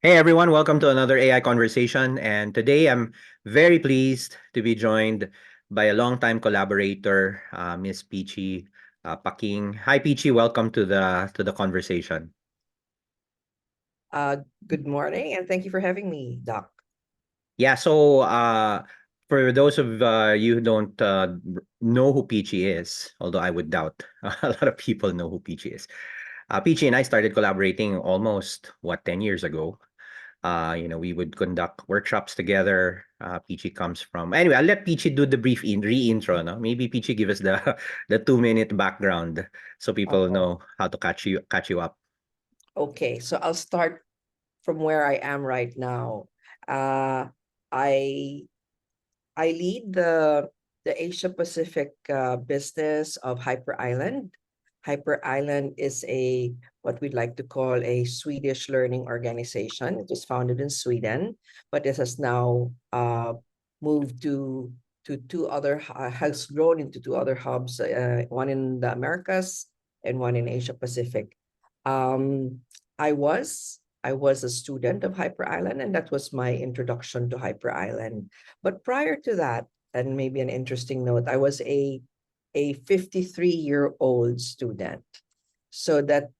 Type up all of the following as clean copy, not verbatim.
Hey everyone, welcome to another AI conversation. And today I'm very pleased to be joined by a longtime collaborator, Miss Peachy Pacquing. Hi Peachy, welcome to the conversation. Good morning, and thank you for having me, Doc. Yeah, so for those of you who don't know who Peachy is, although I would doubt a lot of people know who Peachy is. Peachy and I started collaborating almost 10 years ago. We would conduct workshops together. Peachy comes from anyway. I'll let Peachy do the brief re-intro. No, maybe Peachy give us the the 2 minute background so people Oh, know how to catch you up. okay. So I'll start from where I am right now. Uh, I I lead the Asia Pacific business of Hyper Island. Hyper Island is a what we'd like to call a Swedish learning organization. It was founded in Sweden, but it has now moved to has grown into two other hubs, one in the Americas and one in Asia Pacific. Um, I was a student of Hyper Island, and that was my introduction to Hyper Island. But prior to that, and maybe an interesting note, I was a 53-year-old student. So that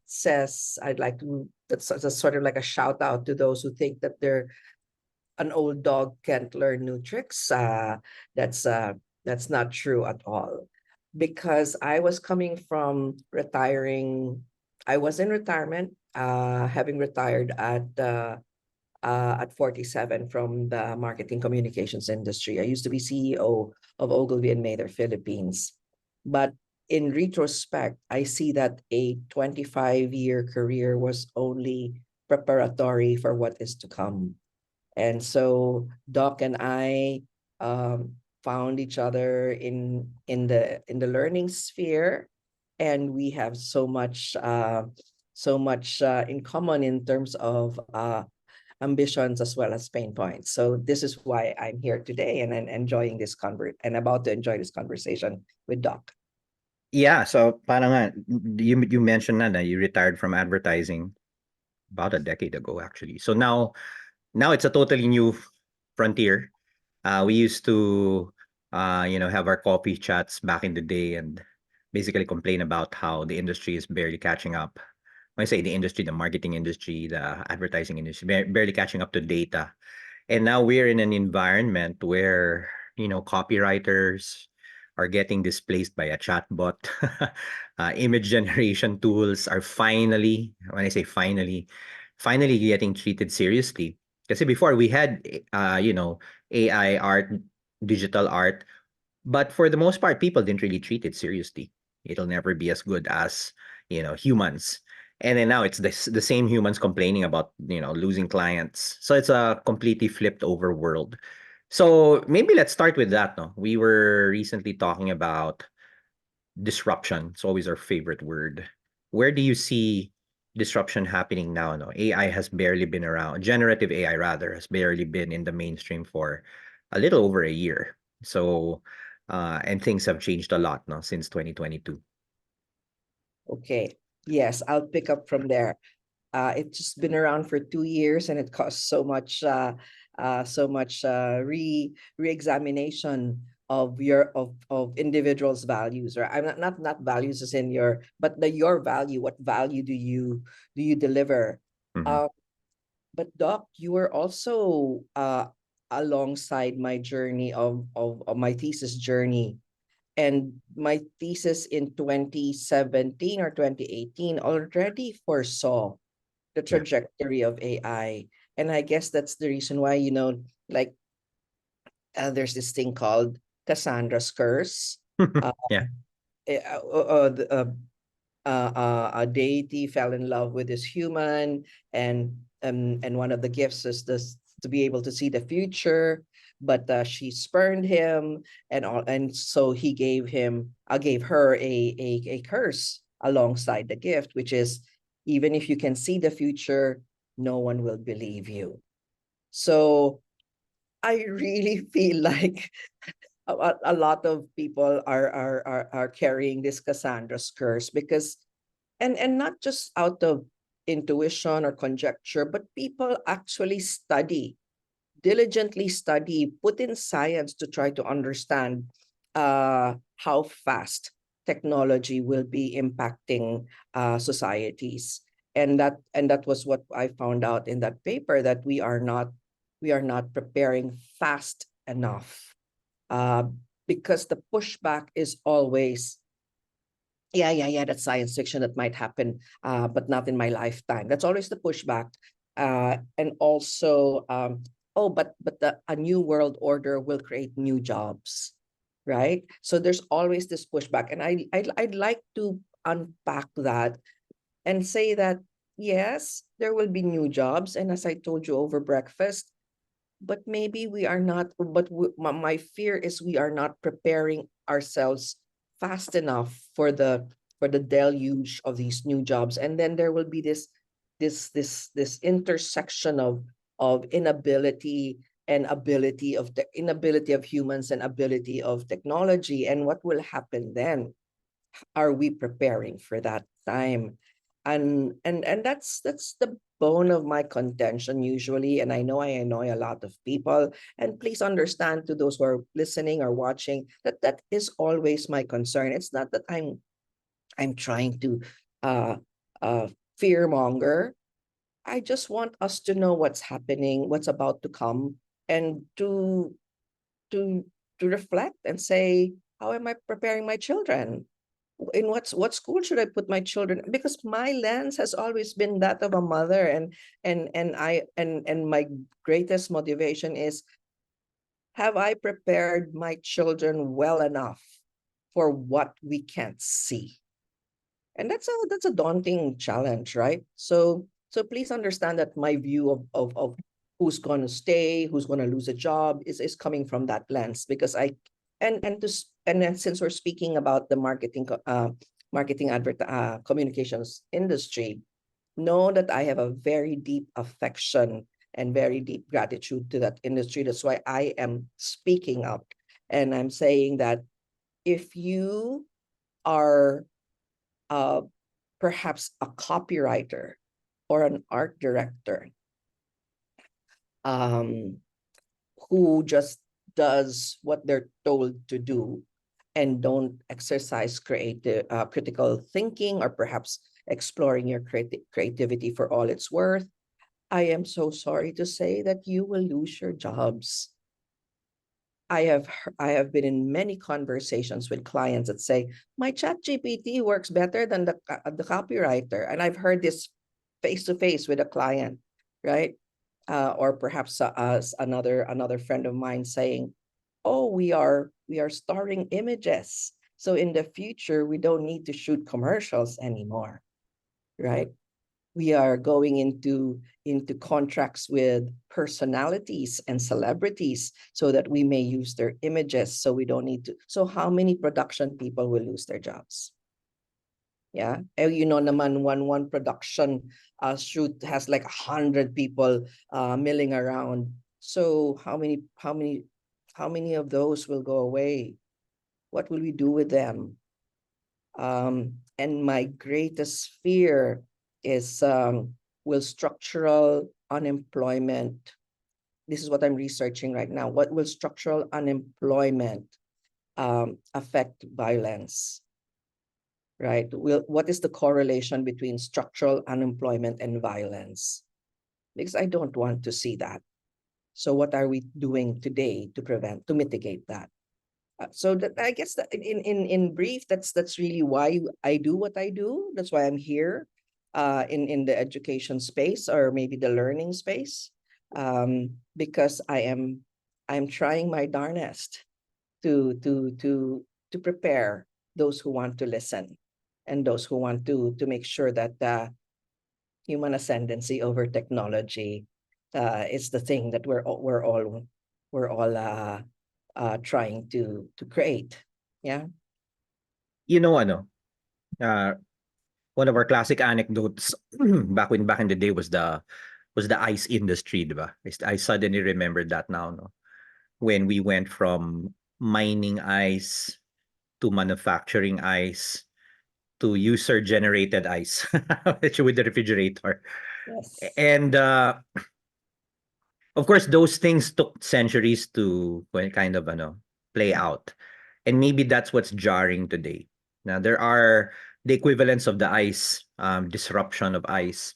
says I'd like to that's sort of like a shout out to those who think that they're an old dog can't learn new tricks. That's uh, that's not true at all, because I was coming from retiring. I was in retirement, having retired at 47 from the marketing communications industry. I used to be CEO of Ogilvy and Mather Philippines. But in retrospect, I see that a 25-year career was only preparatory for what is to come. And so Doc and I found each other in the learning sphere, and we have so much in common in terms of ambitions as well as pain points. So this is why I'm here today, and I'm enjoying this and about to enjoy this conversation with Doc. Yeah, so parang nga, you mentioned na you retired from advertising about a decade ago actually. So now it's a totally new frontier. We used to have our coffee chats back in the day and basically complain about how the industry is barely catching up. When I say the industry, the marketing industry, the advertising industry, barely catching up to data. And now we're in an environment where, copywriters are getting displaced by a chatbot. Image generation tools are finally, when I say finally getting treated seriously. Because before we had, AI art, digital art, but for the most part, people didn't really treat it seriously. It'll never be as good as, humans. And then now it's the same humans complaining about, losing clients. So it's a completely flipped over world. So maybe let's start with that. No, we were recently talking about disruption. It's always our favorite word. Where do you see disruption happening now? No, AI has barely been around. Generative AI rather has barely been in the mainstream for a little over a year. So, and things have changed a lot, no, since 2022. Okay. Yes, I'll pick up from there. It's just been around for 2 years, and it costs so much re-examination of individuals' values. Or I'm not values as in but your value. What value do you deliver? Mhm. Uh, but Doc, you were also alongside my journey of my thesis journey, and my thesis in 2017 or 2018 already foresaw the Yeah. trajectory of AI. And I guess that's the reason why, like there's this thing called Cassandra's curse. Uh, Yeah. a deity fell in love with this human, and one of the gifts is this to be able to see the future, but she spurned him, and so he gave her a curse alongside the gift, which is, even if you can see the future, no one will believe you. So I really feel like a lot of people are carrying this Cassandra's curse, because and not just out of intuition or conjecture, but people actually diligently study, put in science to try to understand how fast technology will be impacting societies. And that was what I found out in that paper, that we are not preparing fast enough, uh, because the pushback is always, yeah, that's science fiction, that might happen, but not in my lifetime. That's always the pushback. And also, oh, but a new world order will create new jobs, right? So there's always this pushback, and I'd like to unpack that and say that yes, there will be new jobs, and as I told you over breakfast, but maybe we are not, but my fear is we are not preparing ourselves fast enough for the deluge of these new jobs, and then there will be this intersection of inability and ability of the inability of humans and ability of technology. And what will happen then? Are we preparing for that time? And that's the bone of my contention usually, and I know I annoy a lot of people, and please understand, to those who are listening or watching, that that is always my concern. It's not that I'm trying to uh fear monger. I just want us to know what's happening, what's about to come, and to reflect and say, how am I preparing my children? In what school should I put my children? Because my lens has always been that of a mother, and my greatest motivation is, have I prepared my children well enough for what we can't see? And that's a daunting challenge, right? So please understand that my view of who's going to stay, who's going to lose a job, is coming from that lens, because I and then, since we're speaking about the marketing advert communications industry, know that I have a very deep affection and very deep gratitude to that industry. That's why I am speaking up, and I'm saying that if you are uh, perhaps a copywriter or an art director, um, who just does what they're told to do and don't exercise critical thinking, or perhaps exploring your creativity for all it's worth, I am so sorry to say that you will lose your jobs. I have been in many conversations with clients that say, my chat GPT works better than the copywriter. And I've heard this face to face with a client, right? Or perhaps another friend of mine saying, oh, we are starring images. So in the future, we don't need to shoot commercials anymore, right? We are going into contracts with personalities and celebrities so that we may use their images, so we don't need to. So how many production people will lose their jobs? Yeah, naman, one production shoot has like 100 people milling around. So how many of those will go away? What will we do with them? And my greatest fear is, will structural unemployment, this is what I'm researching right now, what will structural unemployment affect violence, right? What is the correlation between structural unemployment and violence? Because I don't want to see that. So what are we doing today to mitigate that? So that, I guess that in brief, that's really why I do what I do. That's why I'm here, in the education space, or maybe the learning space, because I'm trying my darnest to prepare those who want to listen, and those who want to make sure that human ascendancy over technology is the thing that we're all trying to create. Yeah. You know, uh, one of our classic anecdotes back in the day was the ice industry, diba? I suddenly remembered that now, no? When we went from mining ice to manufacturing ice to user-generated ice with the refrigerator. Yes. And of course, those things took centuries to kind of play out. And maybe that's what's jarring today. Now, there are the equivalents of the ice, disruption of ice,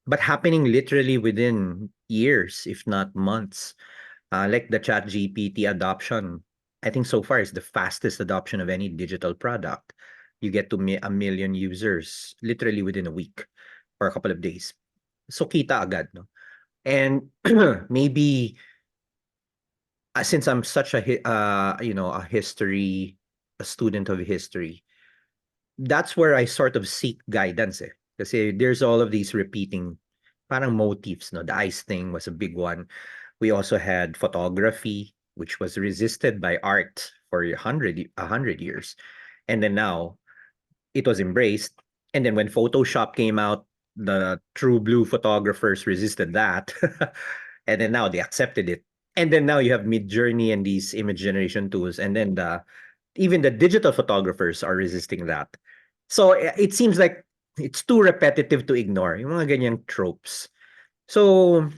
but happening literally within years, if not months. Like the chat GPT adoption, I think so far is the fastest adoption of any digital product. You get to a million users literally within a week or a couple of days. So kita agad, no? And maybe since I'm such a student of history, that's where I sort of seek guidance eh. Kasi there's all of these repeating parang motifs, no? The ice thing was a big one. We also had photography, which was resisted by art for a hundred years. And then now it was embraced. And then when Photoshop came out, the true blue photographers resisted that. And then now they accepted it. And then now you have Midjourney and these image generation tools. And then even the digital photographers are resisting that. So it seems like it's too repetitive to ignore. Yung mga ganyang tropes. So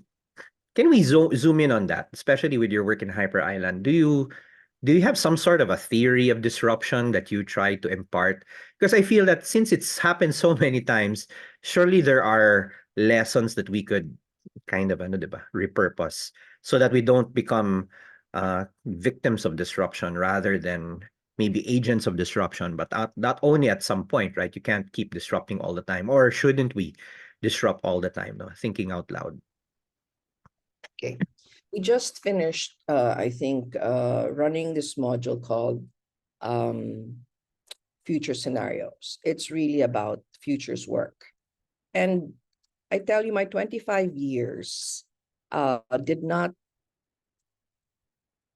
can we zoom in on that, especially with your work in Hyper Island? Do you have some sort of a theory of disruption that you try to impart? Because I feel that since it's happened so many times, surely there are lessons that we could kind of diba, repurpose so that we don't become victims of disruption rather than maybe agents of disruption, but not only at some point, right? You can't keep disrupting all the time, or shouldn't we disrupt all the time? No? Thinking out loud. Okay. We just finished, I think, running this module called um, Future Scenarios. It's really about futures work. And I tell you, my 25 years did not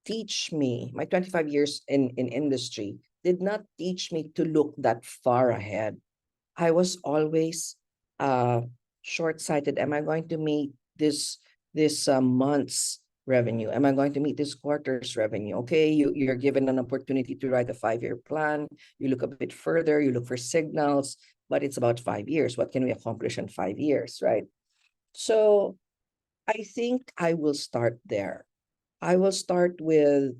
teach me, my 25 years in industry did not teach me to look that far ahead. I was always short-sighted. Am I going to meet this month's revenue? Am I going to meet this quarter's revenue? Okay, you're given an opportunity to write a 5-year plan. You look a bit further, you look for signals, but it's about 5 years. What can we accomplish in 5 years, right? So I think I will start there. I will start with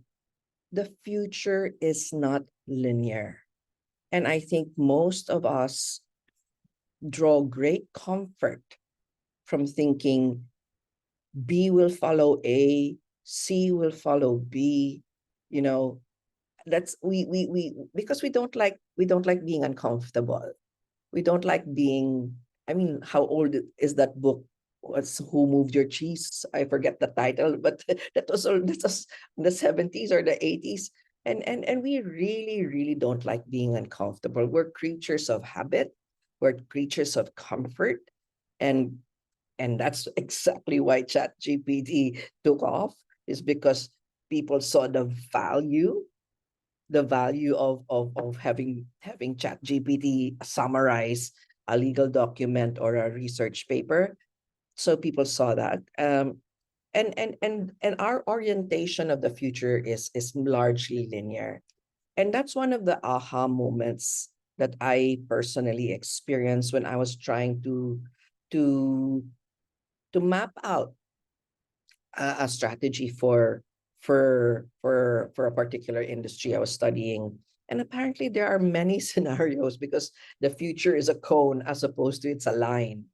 the future is not linear. And I think most of us draw great comfort from thinking B will follow A, C will follow B. You know, that's we because we don't like being uncomfortable. We don't like being, I mean, how old is that book? What's Who Moved Your Cheese? I forget the title, but that was the 70s or the 80s. And we really, really don't like being uncomfortable. We're creatures of habit, we're creatures of comfort. And and that's exactly why Chat GPT took off, is because people saw the value of having Chat GPT summarize a legal document or a research paper. So people saw that. And our orientation of the future is largely linear. And that's one of the aha moments that I personally experienced when I was trying to to map out a strategy for a particular industry I was studying. And apparently there are many scenarios because the future is a cone as opposed to it's a line,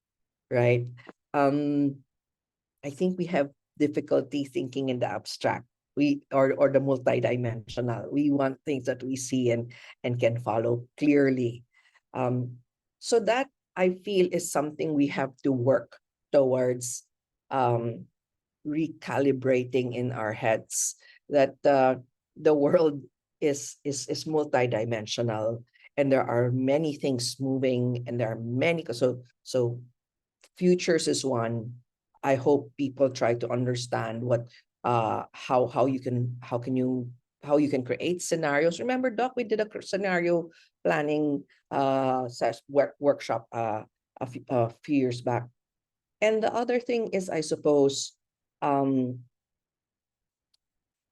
right? Um, I think we have difficulty thinking in the abstract. Or the multidimensional. We want things that we see and can follow clearly. So that I feel is something we have to work towards um, recalibrating in our heads, that the world is multidimensional, and there are many things moving, and there are many, so futures is one. I hope people try to understand what how you can create scenarios. Remember, Doc, we did a scenario planning workshop a few years back. And the other thing is, I suppose, um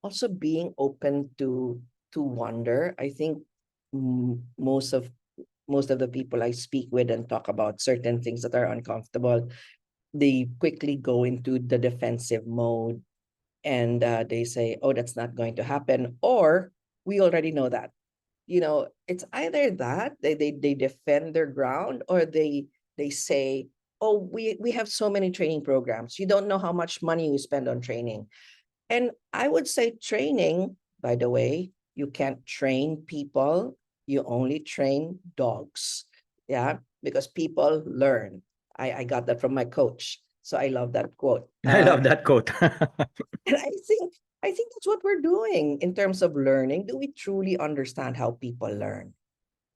also being open to wonder. I think most of most of the people I speak with and talk about certain things that are uncomfortable, they quickly go into the defensive mode, and they say, oh, that's not going to happen, or we already know that. It's either that they defend their ground, or they say, oh, we have so many training programs, you don't know how much money we spend on training. And I would say training, by the way, you can't train people, you only train dogs. Yeah, because people learn. I got that from my coach, so I love that quote. I love that quote. And I think that's what we're doing in terms of learning. Do we truly understand how people learn?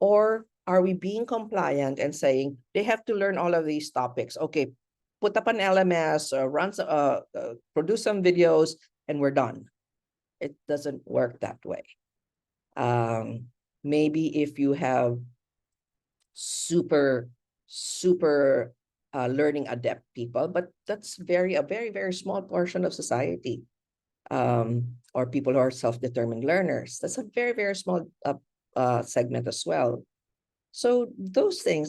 Or are we being compliant and saying they have to learn all of these topics? Okay, put up an LMS, produce some videos, and we're done. It doesn't work that way. Maybe if you have super, super learning adept people, but that's a very, very small portion of society. Or people who are self-determined learners. That's a very, very small segment as well. So those things,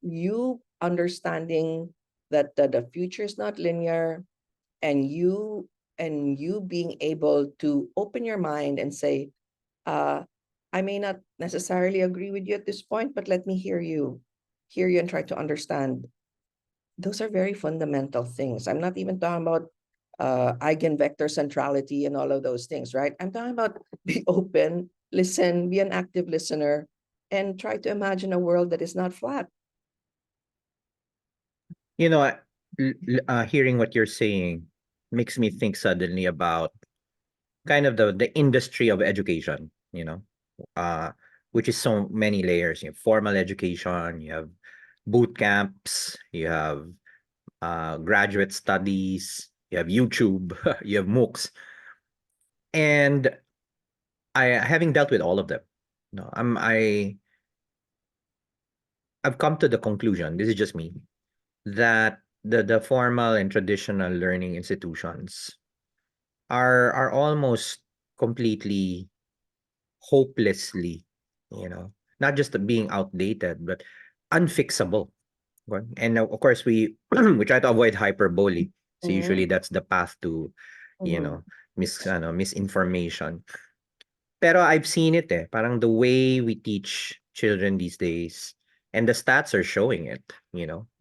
you understanding that the future is not linear, and you being able to open your mind and say, I may not necessarily agree with you at this point, but let me hear you and try to understand. Those are very fundamental things. I'm not even talking about eigenvector centrality and all of those things, right? I'm talking about be open, listen, be an active listener, and try to imagine a world that is not flat. You know, hearing what you're saying makes me think suddenly about kind of the industry of education, uh, which is so many layers. You have formal education, you have boot camps, you have graduate studies, you have YouTube, you have MOOCs. And having dealt with all of them, I've come to the conclusion, this is just me, that the formal and traditional learning institutions are almost completely hopelessly, not just being outdated, but unfixable. Okay? And of course, we we try to avoid hyperbole. So usually Mm-hmm. that's the path to, you Mm-hmm. know, misinformation. Pero I've seen it eh. Parang the way we teach children these days, and the stats are showing it,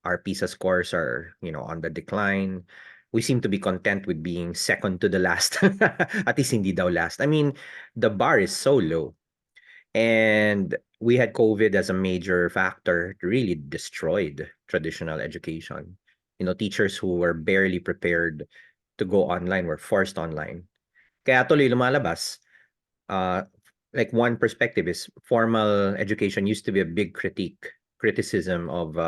Our PISA scores are, on the decline. We seem to be content with being second to the last. At least hindi daw last. I mean, the bar is so low. And we had COVID as a major factor, it really destroyed traditional education. Teachers who were barely prepared to go online were forced online. Kaya tuloy lumalabas, uh, like one perspective is formal education used to be a big criticism of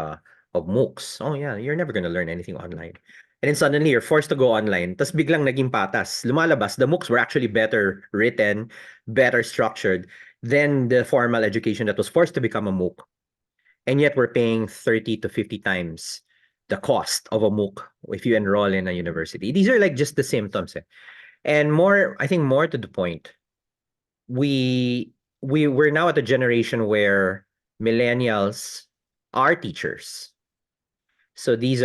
MOOCs. Oh yeah, you're never gonna learn anything online. And then suddenly you're forced to go online. Tapos biglang naging patas. Lumalabas, the MOOCs were actually better written, better structured than the formal education that was forced to become a MOOC. And yet we're paying 30 to 50 times the cost of a MOOC if you enroll in a university. These are like just the symptoms. Eh. And more, I think more to the point, we we're now at a generation where millennials are teachers. So this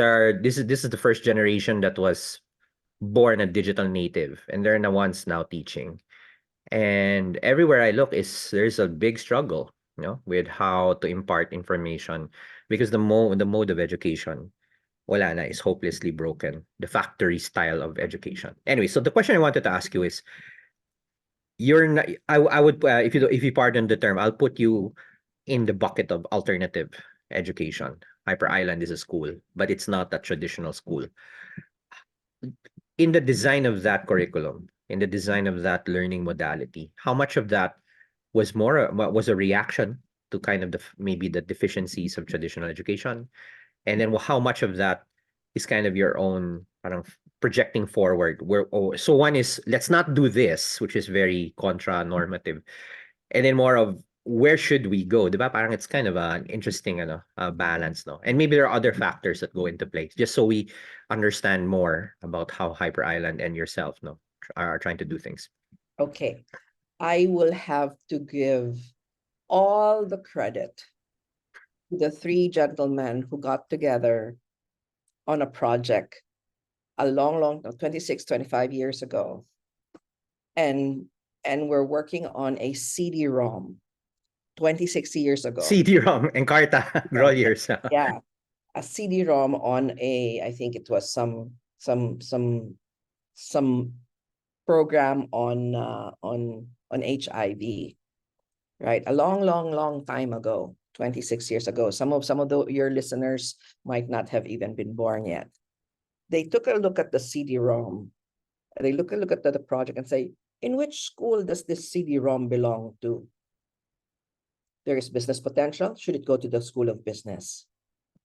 is the first generation that was born a digital native, and they're the ones now teaching. And everywhere I look is there's a big struggle, with how to impart information because the mode of education wala na is hopelessly broken. The factory style of education. Anyway, so the question I wanted to ask you is you're not I would if you pardon the term, I'll put you in the bucket of alternative education. Hyper Island is a school, but it's not a traditional school. In the design of that curriculum, in the design of that learning modality, how much of that was a reaction to kind of maybe the deficiencies of traditional education, and then how much of that is kind of your own parang projecting forward so one is let's not do this, which is very contra normative, and then more of where should we go, diba? Parang it's kind of an interesting balance, no? And maybe there are other factors that go into play, just so we understand more about how Hyper Island and yourself, no, are trying to do things. Okay, I will have to give all the credit the three gentlemen who got together on a project a long 26, 25 years ago, and we're working on a CD-ROM 26 years ago. CD-ROM, Encarta, Yeah, Groliers. yeah, a CD-ROM on a, I think it was some program on HIV, right? A long time ago, 26 years ago. Some of your listeners might not have even been born yet. They took a look at the CD-ROM. They look a look at the project and say, in which school does this CD-ROM belong to? There is business potential. Should it go to the School of Business?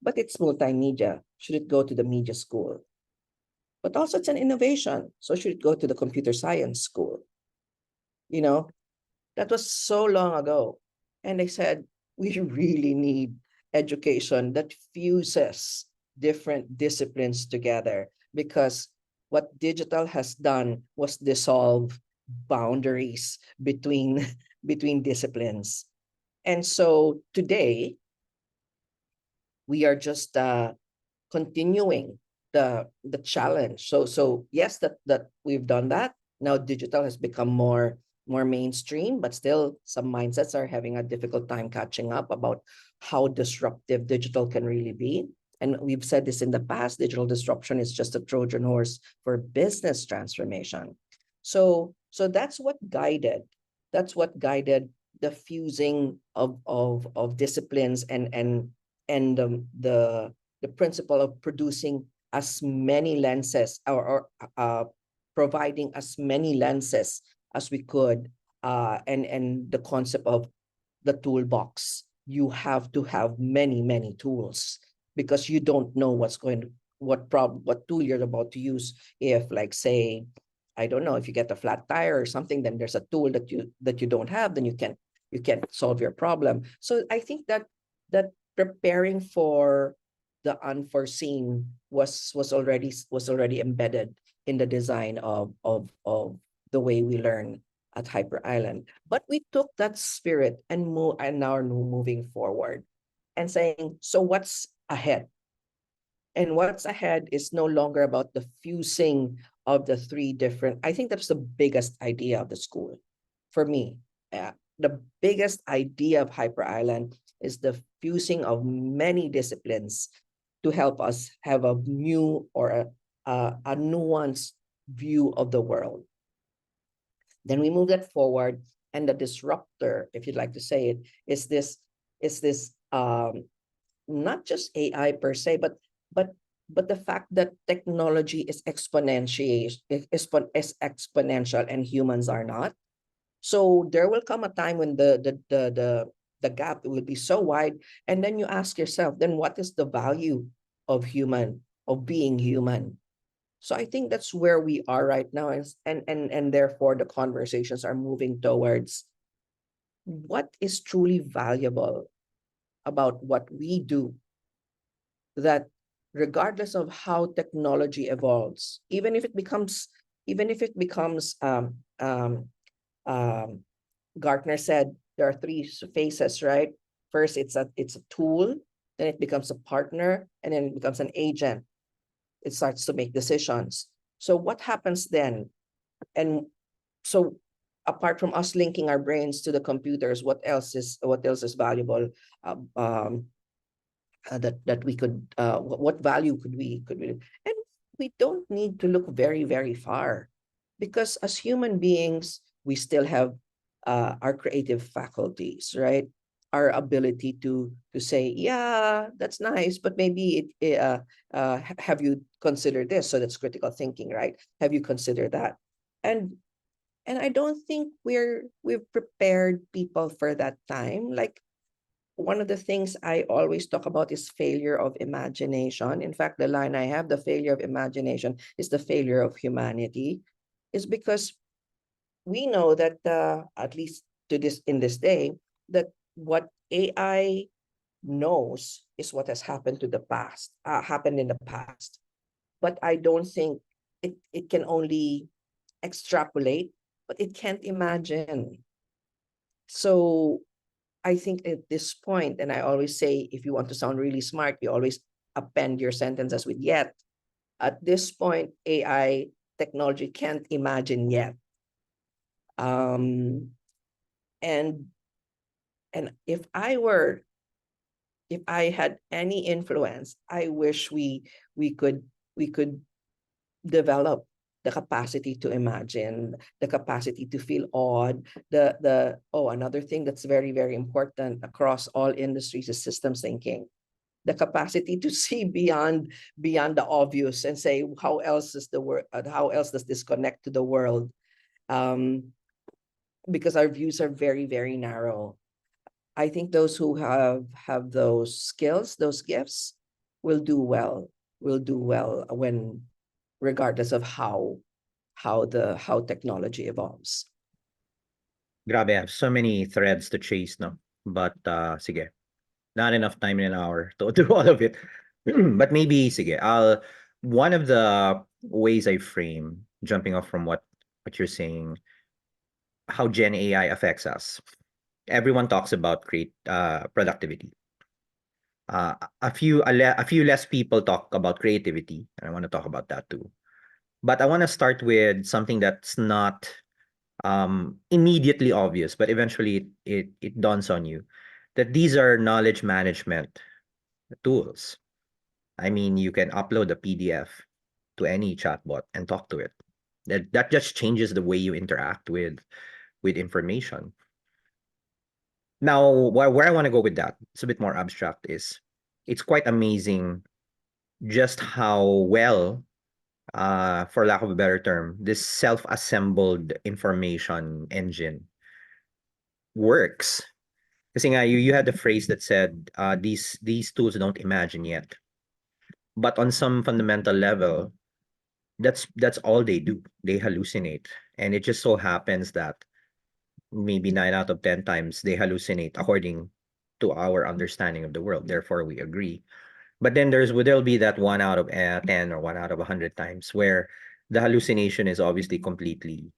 But it's multimedia. Should it go to the media school? But also it's an innovation. So should it go to the computer science school? You know, that was so long ago. And they said, we really need education that fuses different disciplines together, because what digital has done was dissolve boundaries between between disciplines. And so today we are just continuing the challenge. So yes, that we've done that. Now digital has become more mainstream, but still some mindsets are having a difficult time catching up about how disruptive digital can really be. And we've said this in the past, digital disruption is just a Trojan horse for business transformation. So that's what guided the fusing of disciplines, and the principle of producing as many lenses, or providing as many lenses as we could, and the concept of the toolbox. You have to have many tools, because you don't know what tool you're about to use. If, like, say, I don't know, if you get a flat tire or something, then there's a tool that you don't have, then you can't solve your problem. So I think that preparing for the unforeseen was already embedded in the design of the way we learn at Hyper Island. But we took that spirit and now are moving forward and saying, so what's ahead? And what's ahead is no longer about the fusing of the three different. I think that's the biggest idea of the school for me. The biggest idea of Hyper Island is the fusing of many disciplines to help us have a new, or a nuanced view of the world. Then we move that forward, and the disruptor, if you'd like to say it, is this not just AI per se, but the fact that technology is exponential and humans are not. So there will come a time when the gap will be so wide, and then you ask yourself, then what is the value of being human? So I think that's where we are right now, and therefore the conversations are moving towards what is truly valuable about what we do, that regardless of how technology evolves, even if it becomes Gartner said there are three phases, right? First, it's a tool, then it becomes a partner, and then it becomes an agent. It starts to make decisions. So what happens then? And so, apart from us linking our brains to the computers, what else is valuable? Um, um, that we could, what value could we, and we don't need to look very far, because as human beings we still have our creative faculties, right? Our ability to say, yeah, that's nice, but maybe have you considered this? So that's critical thinking, right? Have you considered that? And and I don't think we've prepared people for that time. Like, one of the things I always talk about is failure of imagination. In fact, the line I have, the failure of imagination is the failure of humanity, is because we know that, at least to this in this day, that what AI knows is what has happened in the past. But I don't think it can only extrapolate, but it can't imagine. So I think at this point, and I always say, if you want to sound really smart, you always append your sentences with yet. At this point, AI technology can't imagine yet. Um, and and if I had any influence, I wish we could we could develop the capacity to imagine, the capacity to feel awed. Another thing that's very, very important across all industries is systems thinking. The capacity to see beyond the obvious and say, how else is the world? How else does this connect to the world? Um, because our views are very, very narrow. I think those who have those skills, those gifts, will do well. Will do well when, regardless of how technology evolves. Grabe, I have so many threads to chase, no? But, sige, not enough time in an hour to do all of it. But maybe, sige, one of the ways I frame, jumping off from what you're saying, how Gen AI affects us. Everyone talks about productivity. A few less people talk about creativity, and I want to talk about that too. But I want to start with something that's not immediately obvious, but eventually it dawns on you that these are knowledge management tools. I mean, you can upload a PDF to any chatbot and talk to it. That just changes the way you interact with information. Now, where I want to go with that, it's a bit more abstract, is it's quite amazing just how well, for lack of a better term, this self-assembled information engine works. Kasi nga, you had the phrase that said, these tools don't imagine yet. But on some fundamental level, that's all they do. They hallucinate. And it just so happens that maybe 9 out of 10 times they hallucinate according to our understanding of the world. Therefore, we agree. But then there'll be that 1 out of 10 or 1 out of 100 times where the hallucination is obviously completely,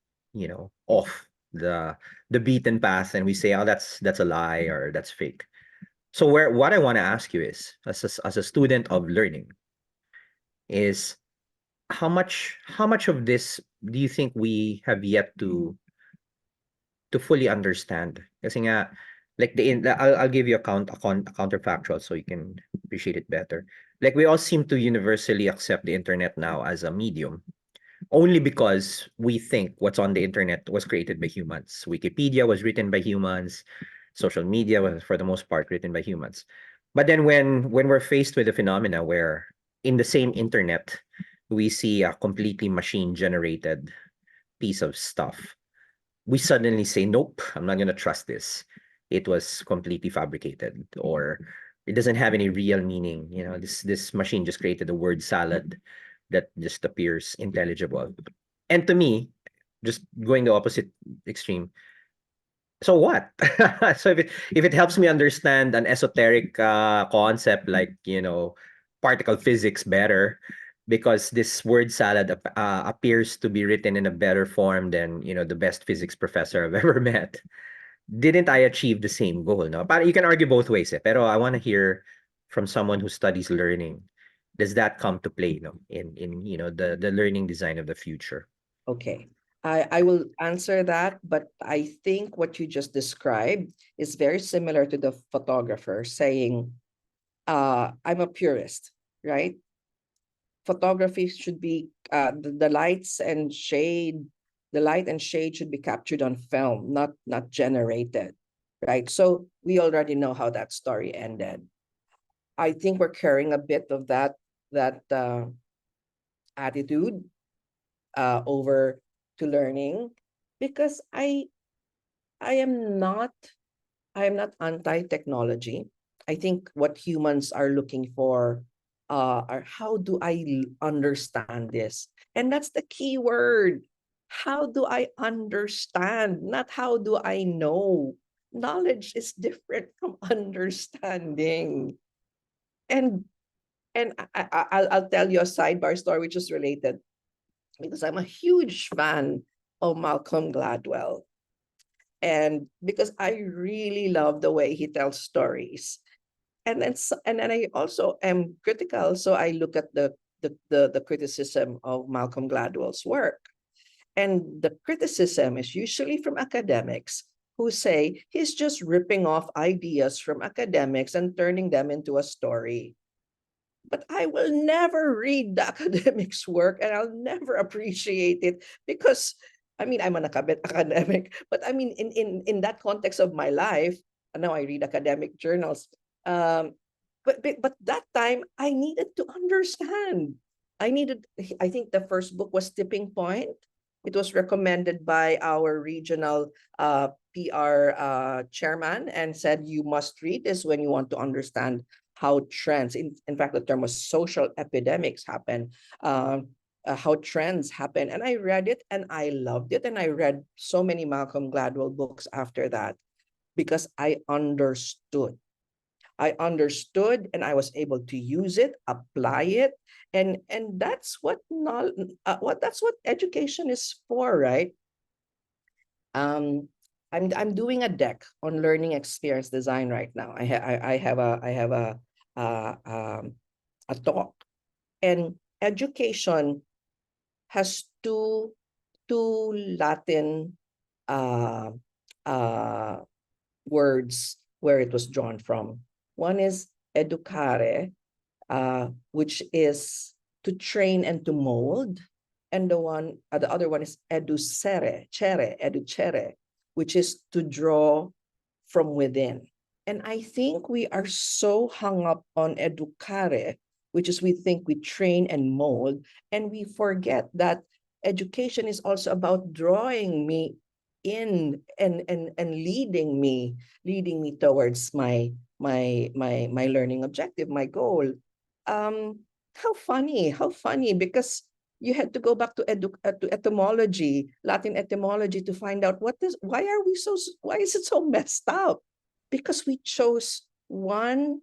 off the beaten path, and we say, oh, that's a lie or that's fake. So what I want to ask you is, as a student of learning, is how much of this do you think we have yet to fully understand? Kasi nga, like I'll give you a counterfactual so you can appreciate it better. Like, we all seem to universally accept the internet now as a medium only because we think what's on the internet was created by humans. Wikipedia was written by humans. Social media was, for the most part, written by humans. But then when we're faced with a phenomena where in the same internet we see a completely machine generated piece of stuff, we suddenly say, nope, I'm not going to trust this. It was completely fabricated, or it doesn't have any real meaning. This machine just created a word salad that just appears intelligible. And to me, just going the opposite extreme, so what? So if it helps me understand an esoteric concept like, particle physics better, because this word salad appears to be written in a better form than, the best physics professor I've ever met, didn't I achieve the same goal? No, but you can argue both ways. Pero I want to hear from someone who studies learning. Does that come to play, in the learning design of the future? Okay. I will answer that, but I think what you just described is very similar to the photographer saying, I'm a purist, right? Photography should be the lights and shade, the light and shade should be captured on film, not generated, right? So we already know how that story ended. I think we're carrying a bit of that attitude over to learning, because I am not anti-technology. I think what humans are looking for are, how do I understand this? And that's the key word. How do I understand? Not how do I know. Knowledge is different from understanding. And I'll tell you a sidebar story which is related, because I'm a huge fan of Malcolm Gladwell. And because I really love the way he tells stories. And then I also am critical, so I look at the criticism of Malcolm Gladwell's work. And the criticism is usually from academics who say he's just ripping off ideas from academics and turning them into a story. But I will never read the academics' work and I'll never appreciate it because I mean I'm an academic, but I mean in that context of my life, now I read academic journals. Um, but that time I needed to understand. I needed. I think the first book was Tipping Point. It was recommended by our regional PR chairman and said you must read this when you want to understand how trends, in fact, the term was social epidemics happen, how trends happen. And I read it and I loved it. And I read so many Malcolm Gladwell books after that because I understood. I understood and I was able to use it, apply it. And that's what that's what education is for, right? Um, I'm doing a deck on learning experience design right now. I have uh, um, a talk, and education has two Latin uh, uh, words where it was drawn from. One is educare, which is to train and to mold. And the other one is educere, which is to draw from within. And I think we are so hung up on educare, which is we think we train and mold, and we forget that education is also about drawing me in and leading me towards my learning objective, my goal. How funny, because you had to go back to etymology, Latin etymology, to find out why is it so messed up? Because we chose one,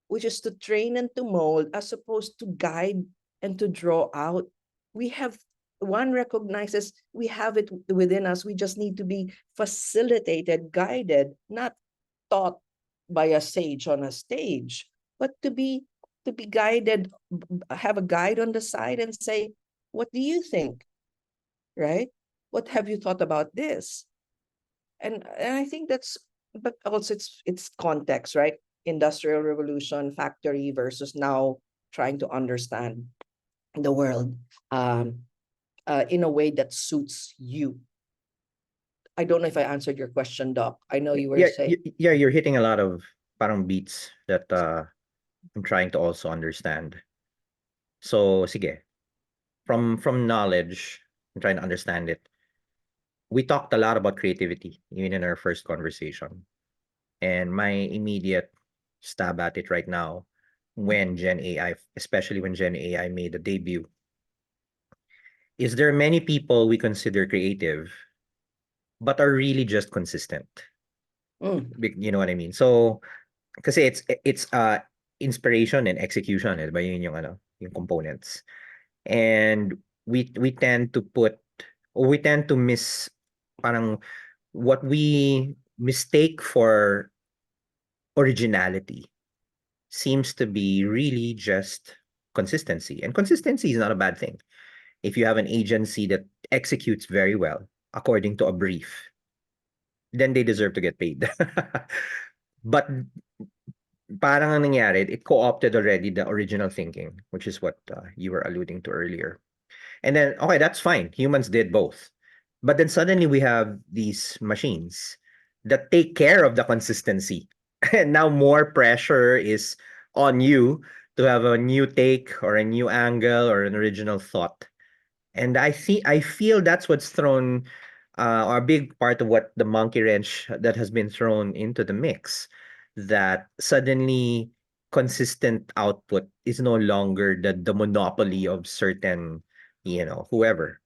which is to train and to mold, as opposed to guide and to draw out. We have one recognizes we have it within us. We just need to be facilitated, guided, not taught by a sage on a stage, but to be guided, have a guide on the side and say, what do you think? Right? What have you thought about this? And I think that's, but also it's context, right? Industrial revolution, factory versus now trying to understand the world um, in a way that suits you. I don't know if I answered your question, Doc. I know you were Yeah, saying, yeah, you're hitting a lot of parang beats that I'm trying to also understand. So, sige, from knowledge, I'm trying to understand it. We talked a lot about creativity even in our first conversation. And my immediate stab at it right now, when Gen AI, especially when Gen AI made a debut, is there many people we consider creative, but are really just consistent. mm, You know what I mean? So, kasi it's inspiration and execution, ba yun yung ano, yung components. And we tend to put, or we tend to miss parang what we mistake for originality seems to be really just consistency. And consistency is not a bad thing. If you have an agency that executes very well according to a brief, then they deserve to get paid. But parang ang nangyari, it co-opted already the original thinking, which is what you were alluding to earlier. And then, okay, that's fine. Humans did both. But then suddenly we have these machines that take care of the consistency. And now more pressure is on you to have a new take or a new angle or an original thought. And I feel that's what's thrown or a big part of what the monkey wrench that has been thrown into the mix. That suddenly consistent output is no longer the monopoly of certain, whoever,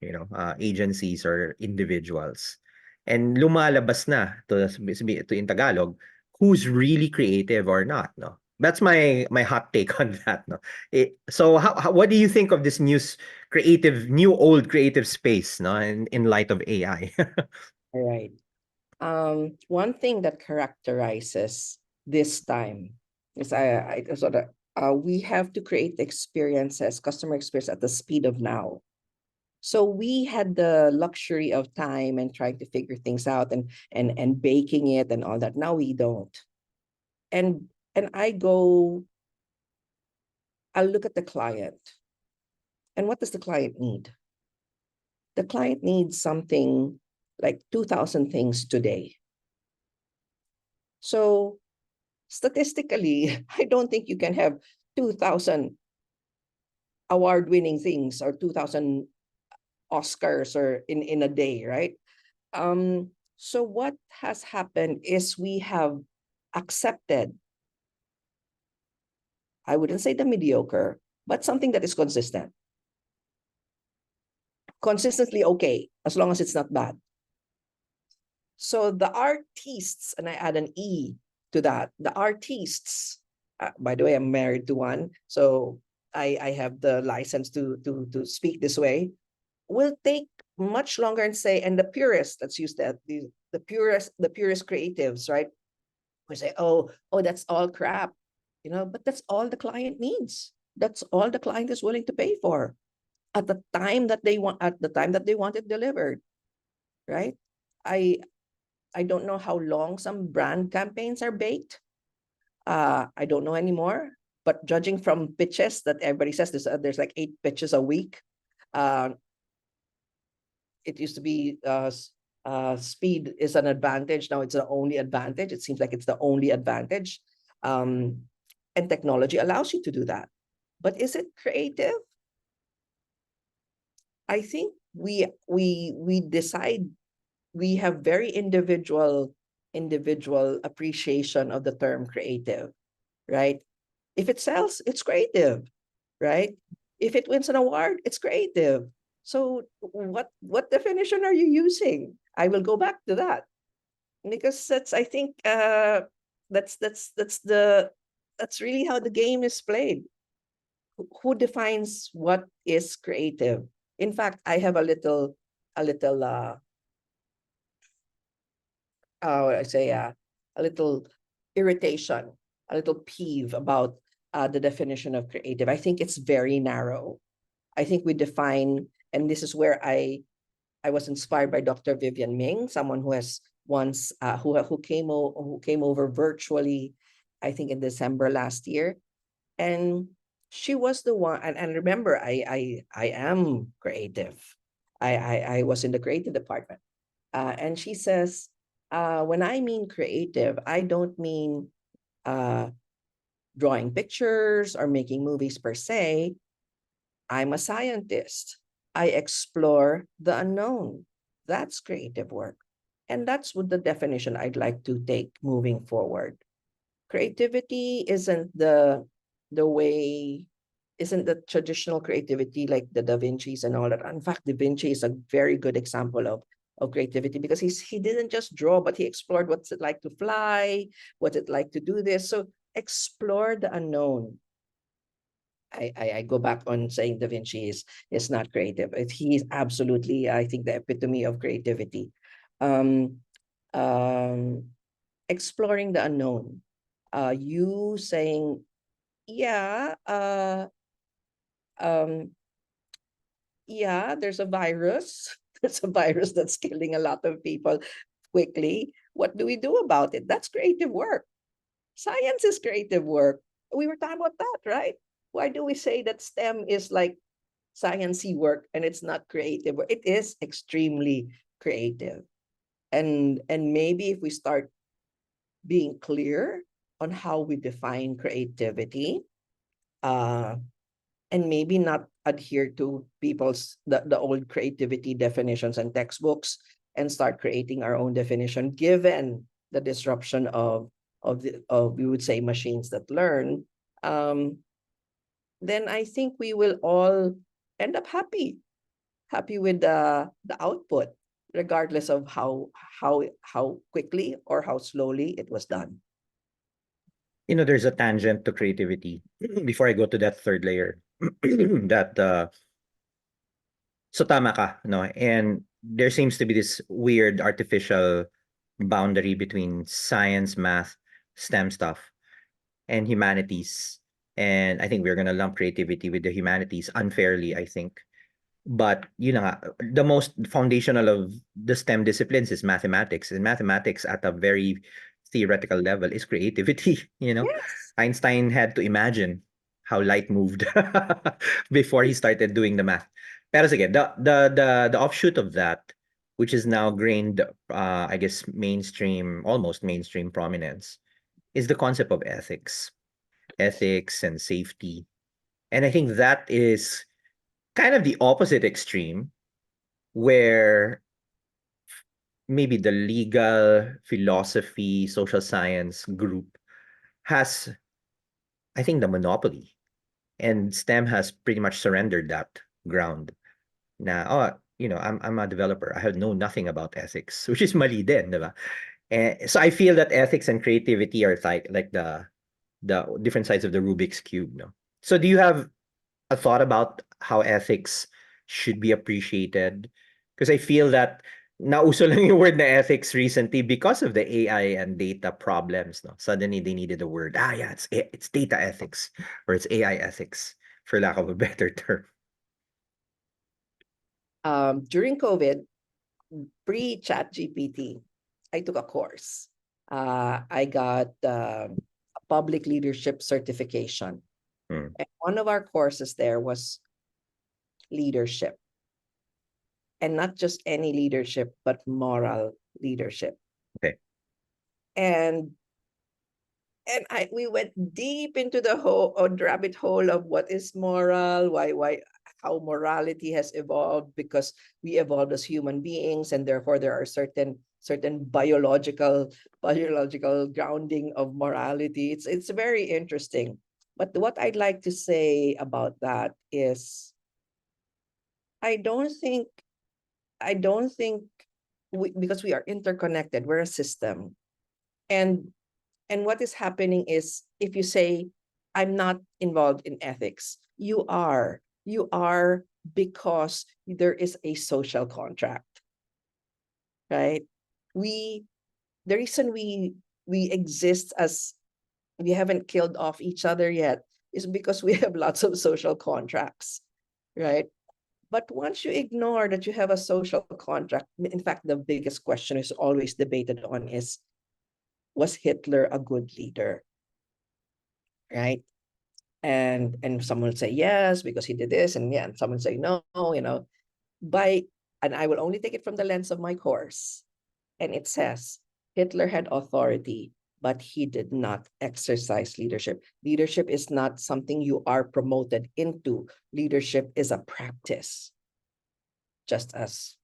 agencies or individuals. And lumalabas na to in Tagalog, who's really creative or not, no? That's my hot take on that, no. So what do you think of this new old creative space, no, in light of AI? all right. One thing that characterizes this time is I sort of we have to create experiences, customer experience at the speed of now. So we had the luxury of time and trying to figure things out and baking it and all that. Now we don't. And I'll look at the client. And what does the client need? The client needs something like 2,000 things today. So statistically, I don't think you can have 2,000 award-winning things or 2,000 Oscars or in a day, right? So what has happened is we have accepted, I wouldn't say the mediocre, but something that is consistent. Consistently okay, as long as it's not bad. So the artists, and I add an E to that, the artists, by the way, I'm married to one, so I have the license to speak this way, will take much longer and say, and the purists, let's use that, the purist creatives, right? We say, oh, that's all crap, but that's all the client needs. That's all the client is willing to pay for at the time that they want, it delivered, right? I I don't know how long some brand campaigns are baked. I don't know anymore. But judging from pitches that everybody says, there's like 8 pitches a week. Uh, it used to be speed is an advantage. Now it's the only advantage. It seems like it's the only advantage. And technology allows you to do that. But is it creative? I think we decide, we have very individual appreciation of the term creative, right? If it sells, it's creative, right? If it wins an award, it's creative. So what definition are you using? I will go back to that, because that's, I think, that's really how the game is played. Who defines what is creative? In fact, I have a little I say a little irritation, a little peeve about the definition of creative. I think it's very narrow. I think we define, and this is where I was inspired by Dr. Vivian Ming, someone who has once who came over virtually, I think in December last year, and she was the one. And remember, I am creative. I was in the creative department, and she says, when I mean creative, I don't mean uh, drawing pictures or making movies per se. I'm a scientist. I explore the unknown. That's creative work. And that's what the definition I'd like to take moving forward. Creativity the way, isn't the traditional creativity like the Da Vinci's and all that. In fact, Da Vinci is a very good example of creativity, because he didn't just draw, but he explored what's it like to fly, what's it like to do this. So explore the unknown. I go back on saying Da Vinci is not creative. He is absolutely, I think, the epitome of creativity. Um, um, Exploring the unknown. You saying, yeah, um, yeah, there's a virus. There's a virus that's killing a lot of people quickly. What do we do about it? That's creative work. Science is creative work. We were talking about that, right? Why do we say that STEM is like sciencey work and it's not creative work? It is extremely creative. And maybe if we start being clear on how we define creativity, uh, and maybe not adhere to the old creativity definitions and textbooks, and start creating our own definition, given the disruption of we would say machines that learn, um, then I think we will all end up happy with the output, regardless of how quickly or how slowly it was done. There's a tangent to creativity before I go to that third layer. that So tama ka, no? And there seems to be this weird artificial boundary between science, math, STEM stuff, and humanities. And I think we're gonna lump creativity with the humanities unfairly, I think. But the most foundational of the STEM disciplines is mathematics, and mathematics at a very theoretical level is creativity. Yes. Einstein had to imagine how light moved before he started doing the math. Pero sige, the offshoot of that, which is now gained, I guess, almost mainstream prominence, is the concept of ethics and safety. And I think that is kind of the opposite extreme, where maybe the legal, philosophy, social science group has, I think, the monopoly. And STEM has pretty much surrendered that ground. Now, I'm a developer. I have know nothing about ethics, which is mali din, diba? So I feel that ethics and creativity are like the different sides of the Rubik's cube, no? So do you have a thought about how ethics should be appreciated? Because I feel that nauso lang yung word na ethics recently because of the AI and data problems. No, suddenly they needed a word. Yeah, it's data ethics or it's AI ethics, for lack of a better term. During COVID, pre-chat GPT, I took a course. I got a public leadership certification. Hmm. And one of our courses there was leadership. And not just any leadership, but moral leadership. Okay. And we went deep into the whole rabbit hole of what is moral, why how morality has evolved, because we evolved as human beings, and therefore there are certain biological grounding of morality. It's very interesting. But what I'd like to say about that is I don't think I don't think because we are interconnected, we're a system. And what is happening is, if you say I'm not involved in ethics, you are because there is a social contract, right? We The reason we exist as we haven't killed off each other yet is because we have lots of social contracts, right? But once you ignore that you have a social contract, in fact, the biggest question is always debated on is, was Hitler a good leader? Right? And someone will say yes because he did this, and yeah, and someone will say no, by and I will only take it from the lens of my course. And it says Hitler had authority, but he did not exercise leadership. Leadership is not something you are promoted into. Leadership is a practice, just as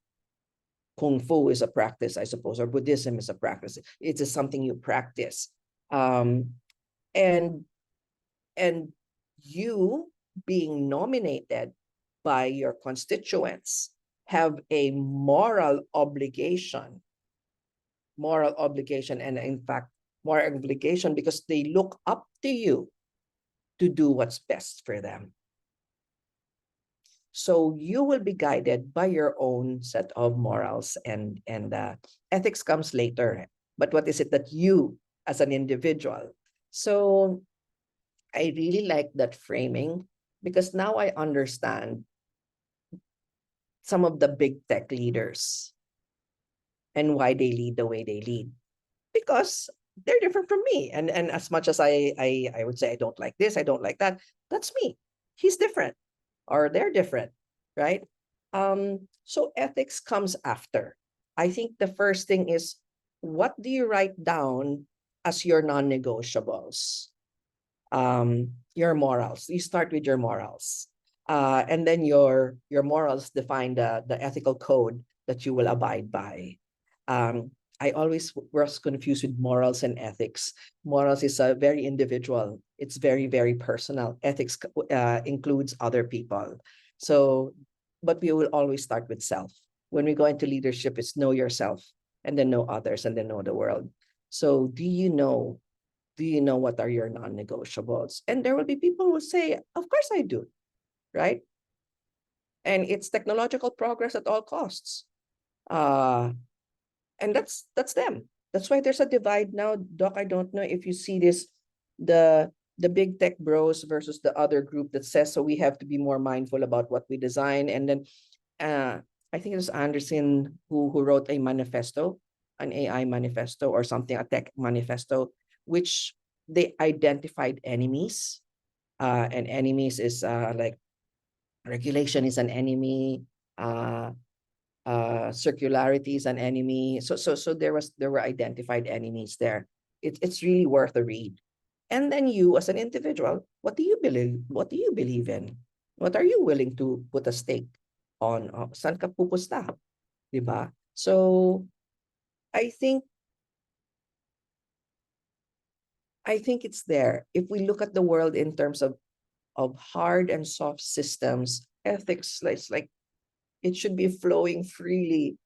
Kung Fu is a practice, I suppose, or Buddhism is a practice. It is something you practice. And and you being nominated by your constituents have a moral obligation, and in fact, moral obligation because they look up to you to do what's best for them. So you will be guided by your own set of morals, and ethics comes later. But what is it that you, as an individual? So I really like that framing, because now I understand some of the big tech leaders and why they lead the way they lead, because they're different from me. And as much as I would say I don't like this, I don't like that, that's me. He's different, or they're different, right? So ethics comes after. I think the first thing is, what do you write down as your non-negotiables? Your morals. You start with your morals, and then your morals define the ethical code that you will abide by. I always was confused with morals and ethics. Morals is a very individual. It's very, very personal. Ethics includes other people. So, but we will always start with self. When we go into leadership, it's know yourself, and then know others, and then know the world. So, do you know what are your non-negotiables? And there will be people who say, of course I do, right? And it's technological progress at all costs. And that's them. That's why there's a divide now, Doc. I don't know if you see this, the big tech bros versus the other group that says, so we have to be more mindful about what we design. And then uh I think it was Anderson who wrote a manifesto, an AI manifesto or something, a tech manifesto, which they identified enemies. And enemies is like regulation is an enemy, uh circularity is an enemy. So there were identified enemies there. It's really worth a read. And then you as an individual, what do you believe? What do you believe in? What are you willing to put a stake on? Saan ka pupusta? Diba? So I think I think it's there. If we look at the world in terms of hard and soft systems, ethics, it's like it should be flowing freely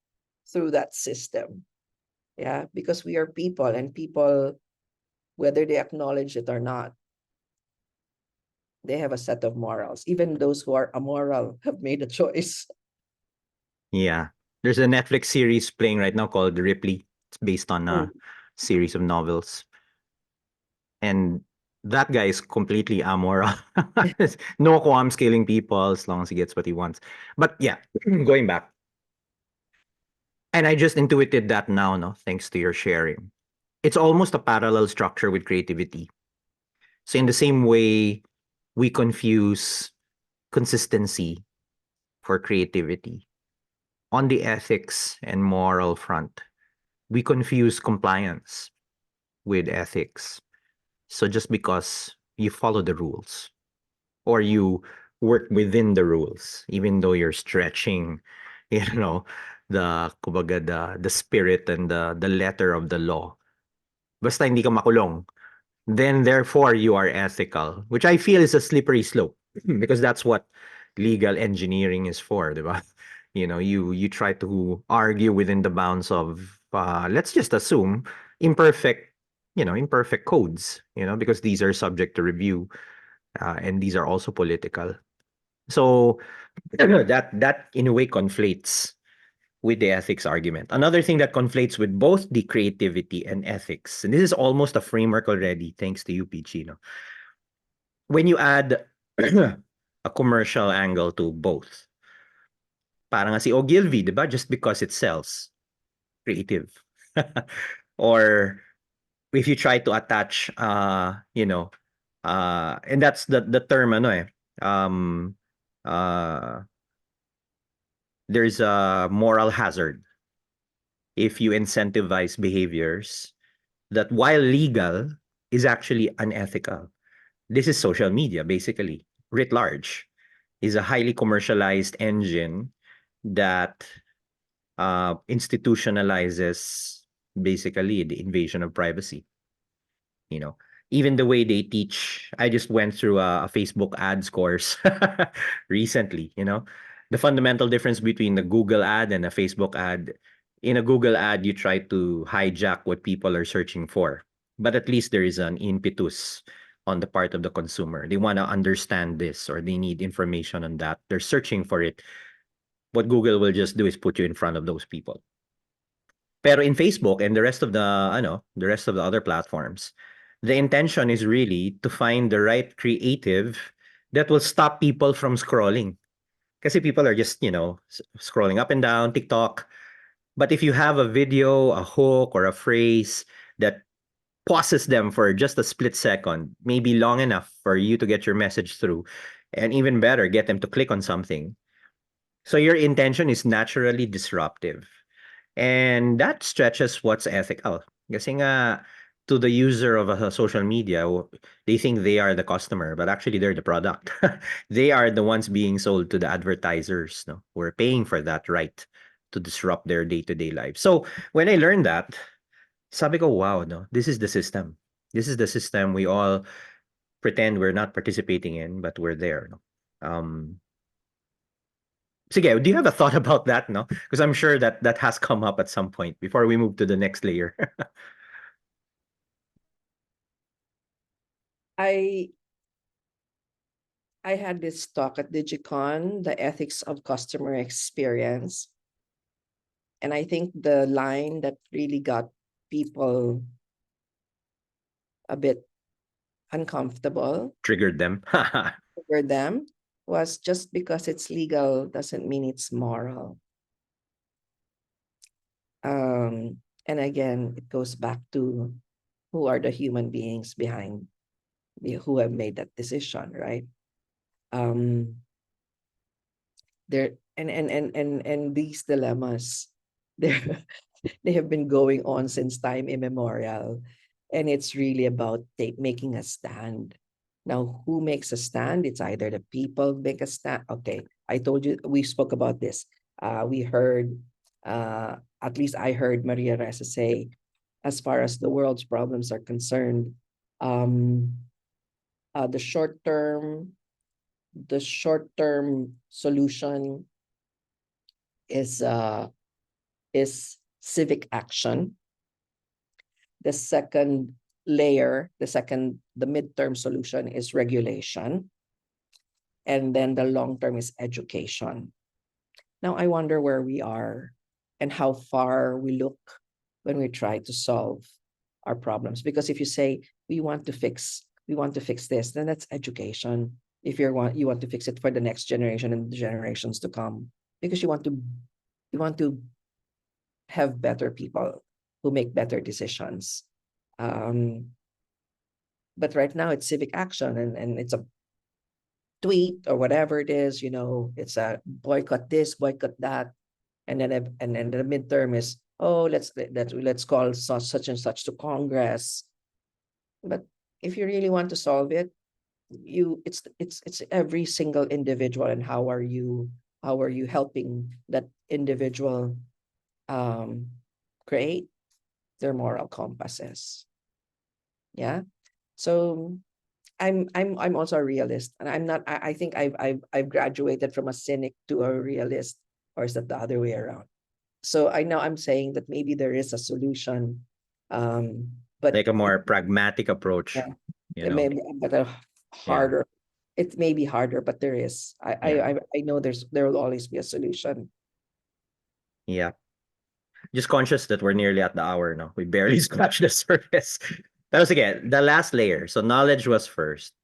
through that system. Yeah, because we are people, and people, whether they acknowledge it or not, they have a set of morals. Even those who are amoral have made a choice. Yeah. There's a Netflix series playing right now called Ripley. It's based on Mm. a series of novels. And that guy is completely amoral. No qualms killing people as long as he gets what he wants. But yeah, going back. And I just intuited that now, no, thanks to your sharing. It's almost a parallel structure with creativity. So in the same way, we confuse consistency for creativity. On the ethics and moral front, we confuse compliance with ethics. So just because you follow the rules or you work within the rules, even though you're stretching, you know, kumbaga, the spirit and the letter of the law. Basta hindi ka makulong, then therefore you are ethical, which I feel is a slippery slope because that's what legal engineering is for, diba? You try to argue within the bounds of let's just assume imperfect, imperfect codes, because these are subject to review, and these are also political. So that in a way conflates with the ethics argument. Another thing that conflates with both the creativity and ethics, and this is almost a framework already, thanks to you, Peachy, when you add a commercial angle to both. Parang nga si Ogilvy, di ba? Just because it sells, creative. Or if you try to attach, and that's the term, um, uh, there's a moral hazard if you incentivize behaviors that while legal is actually unethical. This is social media, basically, writ large, is a highly commercialized engine that institutionalizes basically the invasion of privacy. you know Even the way they teach, I just went through a Facebook ads course recently. The fundamental difference between the Google ad and a Facebook ad. In a Google ad, you try to hijack what people are searching for, but at least there is an impetus on the part of the consumer. They want to understand this, or they need information on that. They're searching for it. What Google will just do is put you in front of those people. Pero in Facebook and the rest of the other platforms, the intention is really to find the right creative that will stop people from scrolling. Kasi people are just, scrolling up and down TikTok. But if you have a video, a hook, or a phrase that pauses them for just a split second, maybe long enough for you to get your message through, and even better, get them to click on something. So your intention is naturally disruptive. And that stretches what's ethical. Kasi nga, to the user of a social media, they think they are the customer, but actually they're the product. They are the ones being sold to the advertisers, no? Who are paying for that right to disrupt their day-to-day life. So when I learned that, sabi ko, wow, no, this is the system. This is the system we all pretend we're not participating in, but we're there. No? Sige, do you have a thought about that, no? Because I'm sure that has come up at some point before we move to the next layer. I I had this talk at Digicon, the ethics of customer experience. And I think the line that really got people a bit uncomfortable Triggered them. for them was just because it's legal doesn't mean it's moral. And again, it goes back to who are the human beings behind who have made that decision, right? Um, there and these dilemmas, they're they have been going on since time immemorial, and it's really about making a stand. Now, who makes a stand? It's either the people make a stand. Okay, I told you we spoke about this. We heard, at least I heard Maria Ressa say, as far as the world's problems are concerned, um, the short term solution is civic action. The second the midterm solution is regulation. And then the long term is education. Now I wonder where we are and how far we look when we try to solve our problems. Because if you say we want to fix this, then that's education. If you want to fix it for the next generation and the generations to come, because you want to have better people who make better decisions. Um, but right now it's civic action, and it's a tweet or whatever it is, it's a boycott this, boycott that. And then the midterm is, oh, let's call such and such to Congress. But if you really want to solve it, it's every single individual, and how are you helping that individual create their moral compasses. Yeah. So I'm also a realist, and I'm not. I think I've graduated from a cynic to a realist, or is that the other way around? So I know I'm saying that maybe there is a solution, but Like a more pragmatic approach, yeah, you it may know. be but a Yeah. harder. It may be harder, but there is. Yeah. I know there will always be a solution. Yeah. Just conscious that we're nearly at the hour now. We barely scratched the surface. That was again the last layer. So knowledge was first,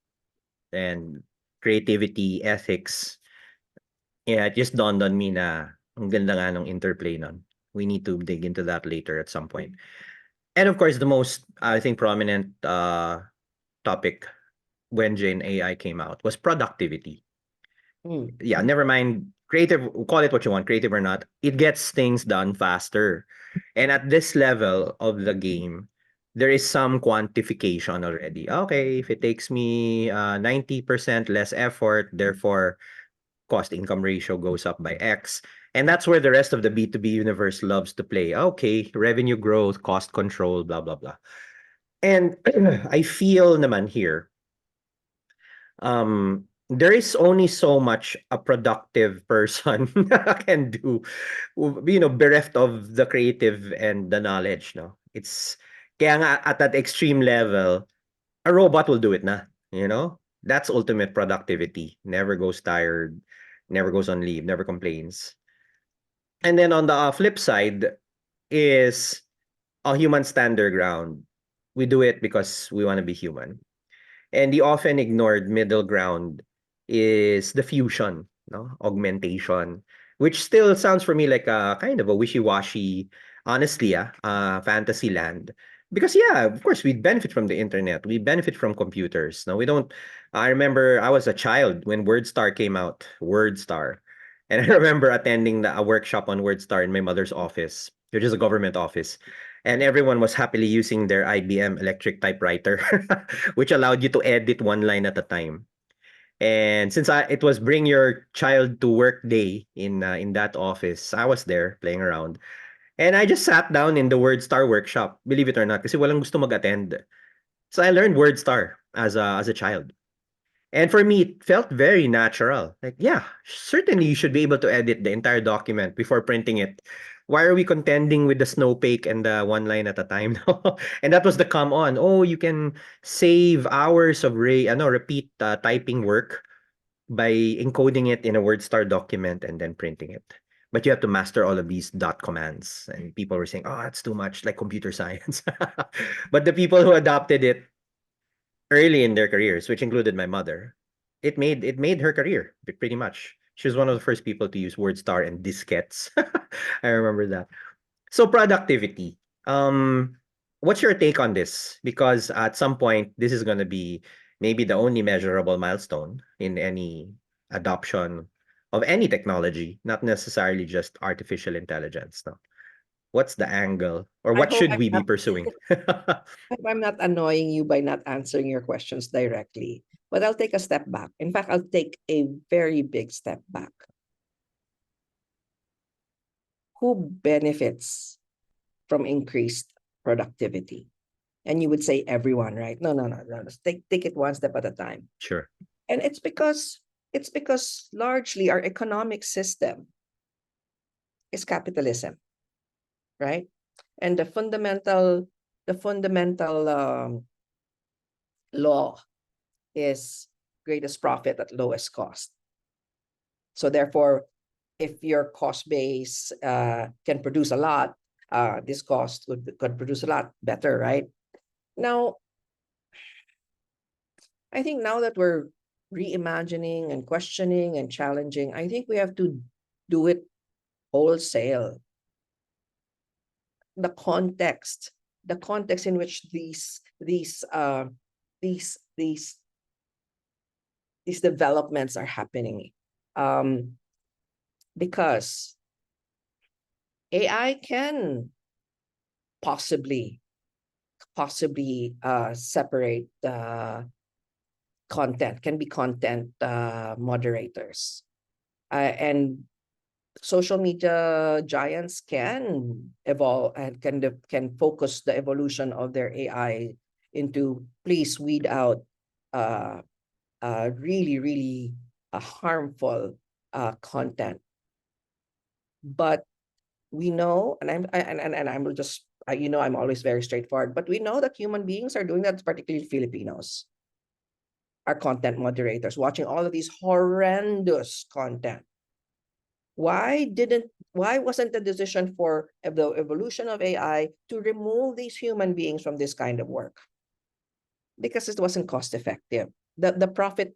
and creativity, ethics. Yeah, it just dawned on me na ang ganda nga nung interplay nun. We need to dig into that later at some point. And of course, the most, I think, prominent topic when Gen AI came out was productivity. Mm. Yeah, never mind creative, call it what you want, creative or not, it gets things done faster. And at this level of the game, there is some quantification already. Okay, if it takes me 90% less effort, therefore cost income ratio goes up by X. And that's where the rest of the B2B universe loves to play. Okay, revenue growth, cost control, blah, blah, blah. And I feel naman here, there is only so much a productive person can do, bereft of the creative and the knowledge, no? It's, kaya nga at that extreme level, a robot will do it na, you know? That's ultimate productivity. Never goes tired, never goes on leave, never complains. And then on the flip side is a human standard ground. We do it because we want to be human. And the often ignored middle ground is the fusion, no? Augmentation, which still sounds for me like a kind of a wishy-washy, honestly, fantasy land. Because yeah, of course, we benefit from the internet. We benefit from computers. No, we don't. I remember I was a child when WordStar came out. WordStar, and I remember attending a workshop on WordStar in my mother's office, which is a government office, and everyone was happily using their IBM electric typewriter, which allowed you to edit one line at a time. And since it was bring your child to work day in that office, I was there playing around. And I just sat down in the WordStar workshop, believe it or not, kasi walang gusto mag-attend. So I learned WordStar as a child. And for me, it felt very natural. Like, yeah, certainly you should be able to edit the entire document before printing it. Why are we contending with the snowflake and the one line at a time? And that was the come on. Oh, you can save hours of repeat typing work by encoding it in a WordStar document and then printing it. but you have to master all of these dot commands. And people were saying, oh, that's too much, like computer science. But the people who adopted it early in their careers, which included my mother, it made her career pretty much. She was one of the first people to use WordStar and diskettes. I remember that. So productivity. What's your take on this? Because at some point, this is going to be maybe the only measurable milestone in any adoption of any technology, not necessarily just artificial intelligence. No. What's the angle, or I what hope should I'm we be not pursuing? hope I'm not annoying you by not answering your questions directly. But I'll take a step back. In fact, I'll take a very big step back. Who benefits from increased productivity? And you would say everyone, right? No, no, no, no. Take it one step at a time. Sure. And it's because largely our economic system is capitalism, right? And the fundamental law is greatest profit at lowest cost. So therefore, if your cost base can produce a lot, this cost could produce a lot better, right? Now, I think now that we're reimagining and questioning and challenging, I think we have to do it wholesale. The context, the context in which these these these developments are happening, um, because AI can possibly separate content, can be content moderators, and social media giants can evolve and can focus the evolution of their AI into, please weed out really really harmful content. But we know, and I'm just I'm always very straightforward, but we know that human beings are doing that, particularly Filipinos are content moderators watching all of these horrendous content. Why wasn't the decision for the evolution of AI to remove these human beings from this kind of work? Because it wasn't cost effective. The profit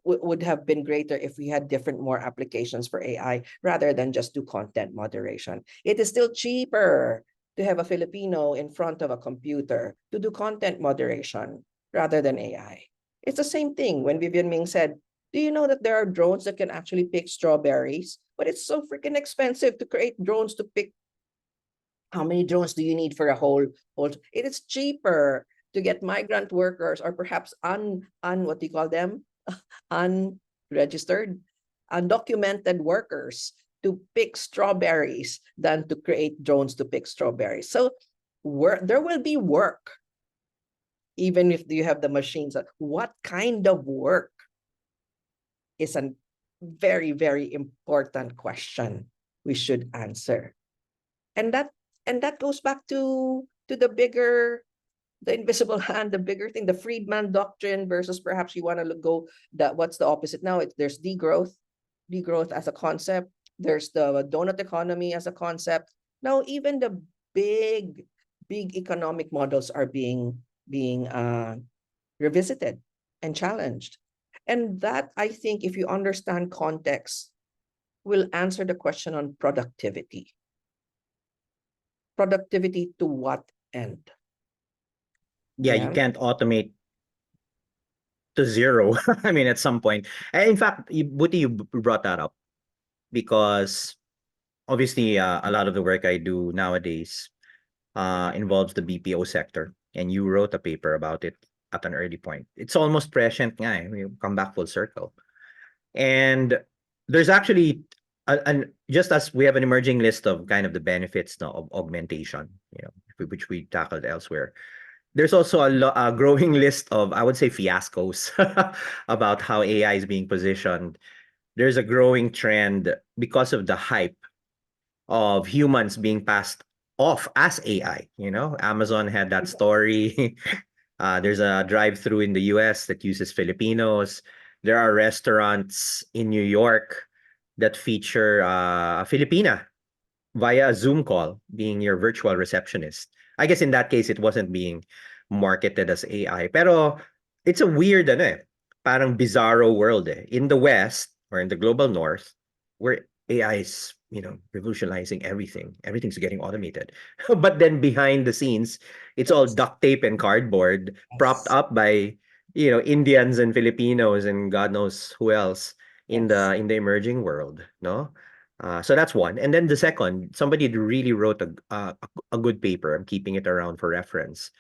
would have been greater if we had different more applications for AI rather than just do content moderation. It is still cheaper to have a Filipino in front of a computer to do content moderation rather than AI. It's the same thing when Vivian Ming said, do you know that there are drones that can actually pick strawberries? But it's so freaking expensive to create drones to pick. How many drones do you need for a whole? It is cheaper to get migrant workers, or perhaps what do you call them? Unregistered, undocumented workers to pick strawberries than to create drones to pick strawberries. So there will be work, even if you have the machines. What kind of work is a very, very important question we should answer. And that goes back to the invisible hand, the bigger thing, the Friedman doctrine versus perhaps you want to go that what's the opposite now? There's degrowth as a concept. There's the donut economy as a concept. Now even the big economic models are being revisited and challenged. And that, I think, if you understand context, will answer the question on productivity. Productivity to what end? Yeah, you Yeah. can't automate to zero. I mean, at some point. And in fact, Buti, you brought that up because obviously a lot of the work I do nowadays involves the BPO sector, and you wrote a paper about it at an early point. It's almost prescient nga eh. We come back full circle. And there's actually just as we have an emerging list of kind of the benefits no, of augmentation, which we tackled elsewhere. There's also a growing list of, I would say, fiascos about how AI is being positioned. There's a growing trend because of the hype of humans being passed off as AI. Amazon had that story. There's a drive-through in the US that uses Filipinos. There are restaurants in New York that feature a Filipina via a Zoom call being your virtual receptionist. I guess in that case, it wasn't being marketed as AI. Pero it's a weird, ano eh, parang bizarro world eh. In the West or in the global North, where AI is, revolutionizing everything. Everything's getting automated. But then behind the scenes, it's all Yes. duct tape and cardboard propped Yes. up by, Indians and Filipinos and God knows who else in Yes. the emerging world, no? So that's one. And then the second, somebody really wrote a good paper. I'm keeping it around for reference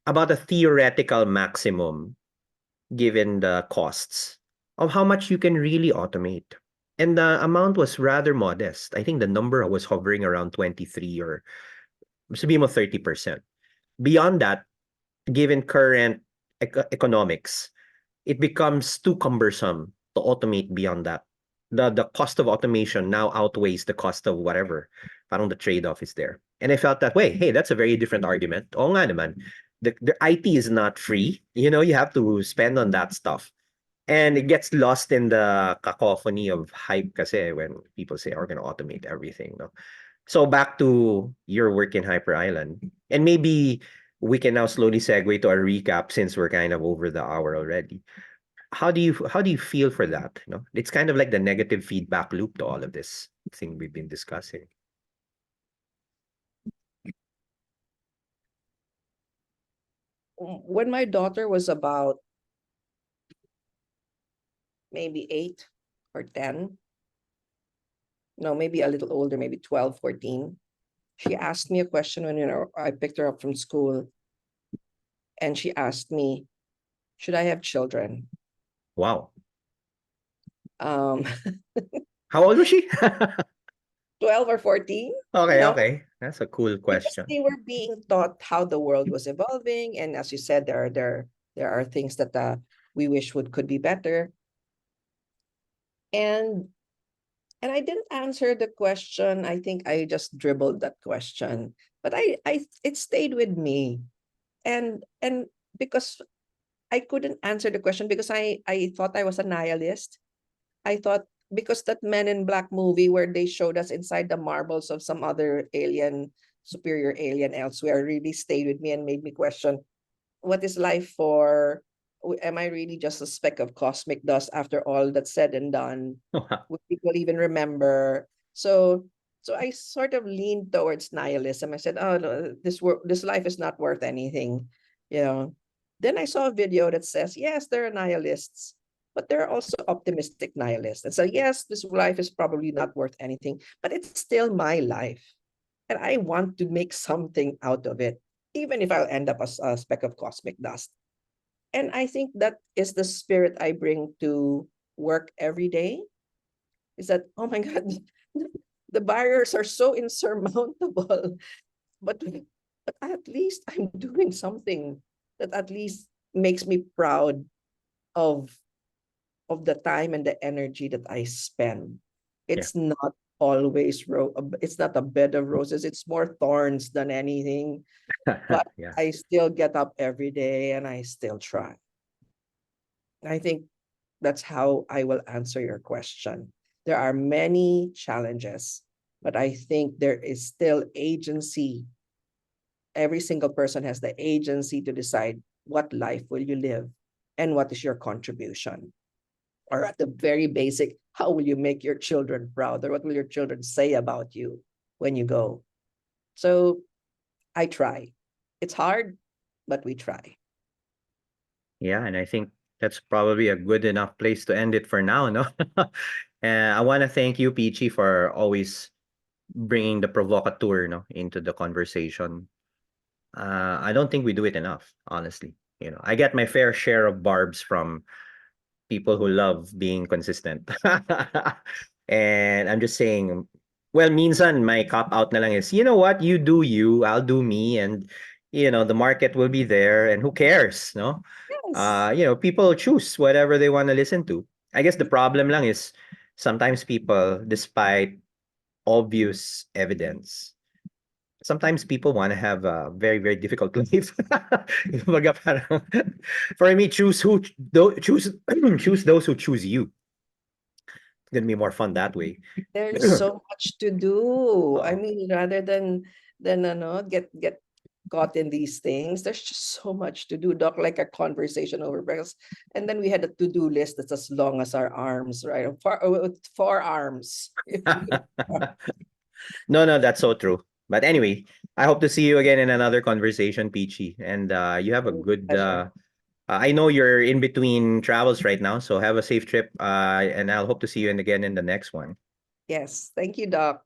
about a theoretical maximum given the costs of how much you can really automate. And the amount was rather modest. I think the number was hovering around 23 or sabihin mo 30%. Beyond that, given current economics, it becomes too cumbersome to automate beyond that. The cost of automation now outweighs the cost of whatever. Parang the trade-off is there. And I felt that way. Hey, that's a very different argument. Oo nga naman. The IT is not free. You have to spend on that stuff. And it gets lost in the cacophony of hype kasi when people say, we're going to automate everything. No? So back to your work in Hyper Island. And maybe we can now slowly segue to a recap since we're kind of over the hour already. How do you feel for that? It's kind of like the negative feedback loop to all of this thing we've been discussing. When my daughter was about maybe 8 or 10, no, maybe a little older, maybe 12, 14, she asked me a question when I picked her up from school, and she asked me, should I have children? Wow. Um, How old was she? 12 or 14, you Okay, know, okay. That's a cool because question. they were being taught how the world was evolving. And as you said, there are things that we wish could be better. And I didn't answer the question. I think I just dribbled that question. But I it stayed with me. And because I couldn't answer the question because I thought I was a nihilist. I thought because that Men in Black movie where they showed us inside the marbles of some other alien, superior alien elsewhere, really stayed with me and made me question, what is life for? Am I really just a speck of cosmic dust after all that's said and done? Would people even remember? So I sort of leaned towards nihilism. I said, "Oh no, this life is not worth anything," you know. Then I saw a video that says, "Yes, there are nihilists, but there are also optimistic nihilists." And so, yes, this life is probably not worth anything, but it's still my life, and I want to make something out of it, even if I'll end up as a speck of cosmic dust. And I think that is the spirit I bring to work every day. Is that, oh my God, the barriers are so insurmountable, but at least I'm doing something that at least makes me proud of the time and the energy that I spend. Yeah. It's not always it's not a bed of roses. It's more thorns than anything. But Yeah. I still get up every day and I still try. I think that's how I will answer your question. There are many challenges, but I think there is still agency. Every single person has the agency to decide what life will you live and what is your contribution. Or at the very basic, how will you make your children proud, or what will your children say about you when you go? So I try. It's hard, but we try. Yeah, and I think that's probably a good enough place to end it for now, no? And I want to thank you, Peachy, for always bringing the provocateur, no, into the conversation. I don't think we do it enough, honestly. I get my fair share of barbs from people who love being consistent. And I'm just saying, well, minsan my cop out na lang is, you know what, you do you, I'll do me, and the market will be there, and who cares, no? Yes. People choose whatever they want to listen to. I guess the problem lang is sometimes people, despite obvious evidence, sometimes people want to have a very, very difficult life. Kumbaga parang, for me, choose choose choose those who choose you. gonna be more fun that way. There's so much to do. I Oo. mean, rather than get caught in these things, there's just so much to do, Doc, like a conversation over breakfast. And then we had a to-do list that's as long as our arms, right? Four arms. No, no, that's so true. But anyway, I hope to see you again in another conversation, Peachy. And you have a good Pleasure. I know you're in between travels right now, so have a safe trip. And I'll hope to see you again in the next one. Yes. Thank you, Doc.